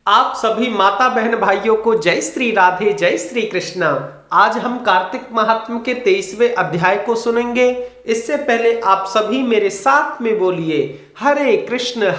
आप सभी माता बहन भाइयों को जय श्री राधे, जय श्री कृष्णा। आज हम कार्तिक महात्म्य के 23वें अध्याय को सुनेंगे। इससे पहले आप सभी मेरे साथ में बोलिए हरे कृष्ण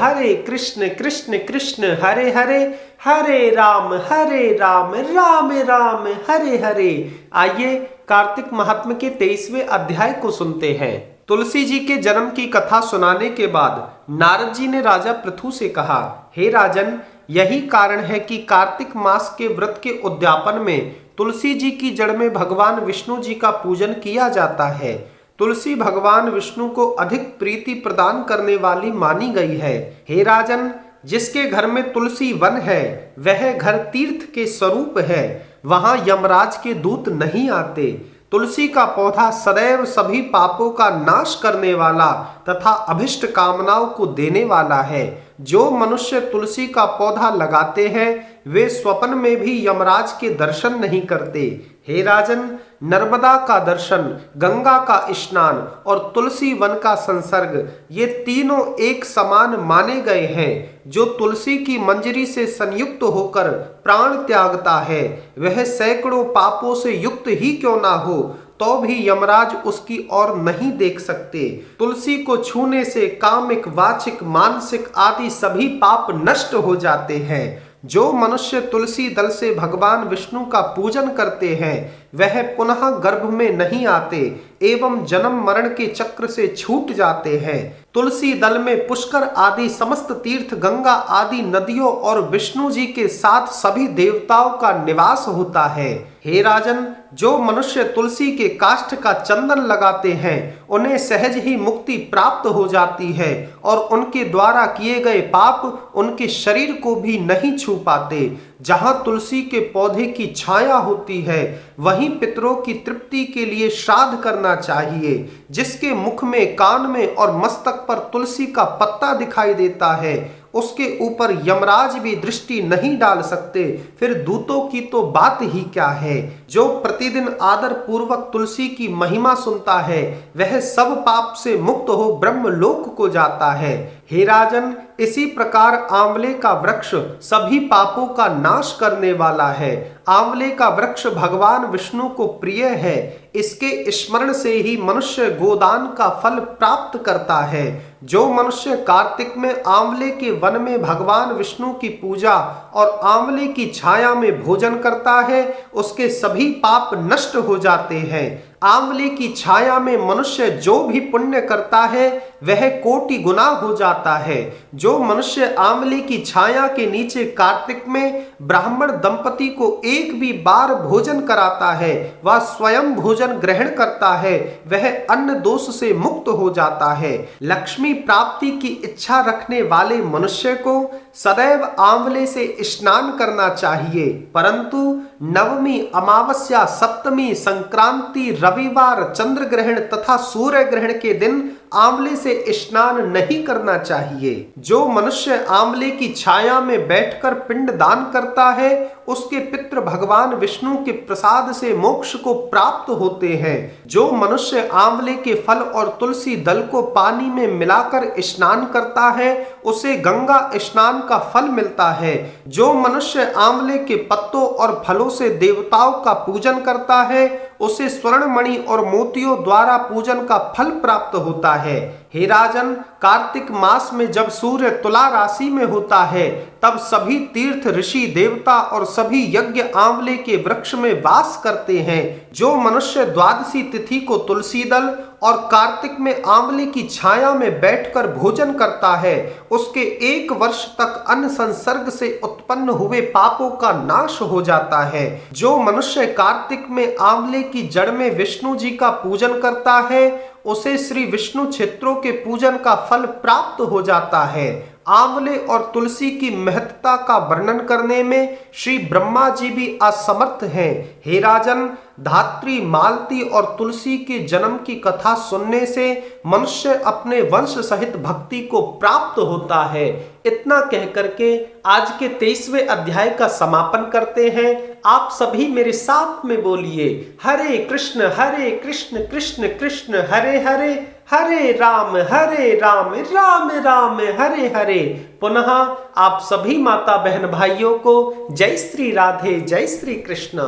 कृष्ण कृष्ण हरे हरे, हरे राम राम राम हरे हरे। आइए कार्तिक महात्म्य के 23वें अध्याय को सुनते हैं। तुलसी जी के जन्म की कथा सुनाने के बाद नारद जी ने राजा पृथु से कहा, हे राजन, यही कारण है कि कार्तिक मास के व्रत के उद्यापन में तुलसी जी की जड़ में भगवान विष्णु जी का पूजन किया जाता है। तुलसी भगवान विष्णु को अधिक प्रीति प्रदान करने वाली मानी गई है। हे राजन, जिसके घर में तुलसी वन है वह घर तीर्थ के स्वरूप है, वहां यमराज के दूत नहीं आते। तुलसी का पौधा सदैव सभी पापों का नाश करने वाला तथा अभिष्ट कामनाओं को देने वाला है। जो मनुष्य तुलसी का पौधा लगाते हैं वे स्वप्न में भी यमराज के दर्शन नहीं करते। हे राजन, नर्मदा का दर्शन, गंगा का स्नान और तुलसी वन का संसर्ग, ये तीनों एक समान माने गए हैं। जो तुलसी की मंजरी से संयुक्त होकर प्राण त्यागता है वह सैकड़ों पापों से युक्त ही क्यों ना हो तो भी यमराज उसकी ओर नहीं देख सकते। तुलसी को छूने से कामिक, वाचिक, मानसिक आदि सभी पाप नष्ट हो जाते हैं। जो मनुष्य तुलसी दल से भगवान विष्णु का पूजन करते हैं वह पुनः गर्भ में नहीं आते एवं जन्म मरण के चक्र से छूट जाते हैं। तुलसी दल में पुष्कर आदि समस्त तीर्थ, गंगा आदि नदियों और विष्णु जी के साथ सभी देवताओं का निवास होता है। हे राजन, जो मनुष्य तुलसी के काष्ठ का चंदन लगाते हैं उन्हें सहज ही मुक्ति प्राप्त हो जाती है और उनके द्वारा किए गए पाप उनके शरीर को भी नहीं छू पाते। जहां तुलसी के पौधे की छाया होती है वहीं पितरों की तृप्ति के लिए श्राद्ध करना चाहिए। जिसके मुख में, कान में और मस्तक पर तुलसी का पत्ता दिखाई देता है उसके ऊपर यमराज भी दृष्टि नहीं डाल सकते, फिर दूतों की तो बात ही क्या है। जो प्रतिदिन आदर पूर्वक तुलसी की महिमा सुनता है वह सब पाप से मुक्त हो ब्रह्मलोक को जाता है। हे राजन, इसी प्रकार आंवले का वृक्ष सभी पापों का नाश करने वाला है। आंवले का वृक्ष भगवान विष्णु को प्रिय है। इसके स्मरण से ही मनुष्य गोदान का फल प्राप्त करता है। जो मनुष्य कार्तिक में आंवले के वन में भगवान विष्णु की पूजा और आंवले की छाया में भोजन करता है उसके सभी पाप नष्ट हो जाते हैं। आंवले की छाया में मनुष्य जो भी पुण्य करता है वह कोटि गुना हो जाता है। जो मनुष्य आंवले की छाया के नीचे कार्तिक में ब्राह्मण दंपति को एक भी बार भोजन कराता है वह स्वयं भोजन ग्रहण करता है, वह अन्न दोष से मुक्त हो जाता है। लक्ष्मी प्राप्ति की इच्छा रखने वाले मनुष्य को सदैव आंवले से स्नान करना चाहिए, परंतु नवमी, अमावस्या, सप्तमी, संक्रांति, रविवार, चंद्र ग्रहण तथा सूर्य ग्रहण के दिन आंवले से स्नान नहीं करना चाहिए। जो मनुष्य आंवले की छाया में बैठकर पिंड दान करता है उसके पितृ भगवान विष्णु के प्रसाद से मोक्ष को प्राप्त होते हैं। जो मनुष्य आंवले के फल और तुलसी दल को पानी में मिलाकर स्नान करता है उसे गंगा स्नान का फल मिलता है। जो मनुष्य आंवले के पत्तों और फलों से देवताओं का पूजन करता है उसे स्वर्ण मणि और मोतियों द्वारा पूजन का फल प्राप्त होता है। हे राजन, कार्तिक मास में जब सूर्य तुला राशि में होता है तब सभी तीर्थ, ऋषि, देवता और सभी यज्ञ आंवले के वृक्ष में वास करते हैं। जो मनुष्य द्वादशी तिथि को तुलसी दल और कार्तिक में आंवले की छाया में बैठकर भोजन करता है उसके 1 वर्ष तक अन्न संसर्ग से उत्पन्न हुए पापों का नाश हो जाता है। जो मनुष्य कार्तिक में आंवले की जड़ में विष्णु जी का पूजन करता है उसे श्री विष्णु क्षेत्रों के पूजन का फल प्राप्त हो जाता है। आंवले और तुलसी की महत्ता का वर्णन करने में श्री ब्रह्मा जी भी असमर्थ हैं। हे राजन, धात्री, मालती और तुलसी के जन्म की कथा सुनने से मनुष्य अपने वंश सहित भक्ति को प्राप्त होता है। इतना कह करके आज के 23वें अध्याय का समापन करते हैं। आप सभी मेरे साथ में बोलिए हरे कृष्ण कृष्ण कृष्ण हरे हरे, हरे राम राम राम हरे हरे। पुनः आप सभी माता बहन भाइयों को जय श्री राधे जय श्री कृष्ण।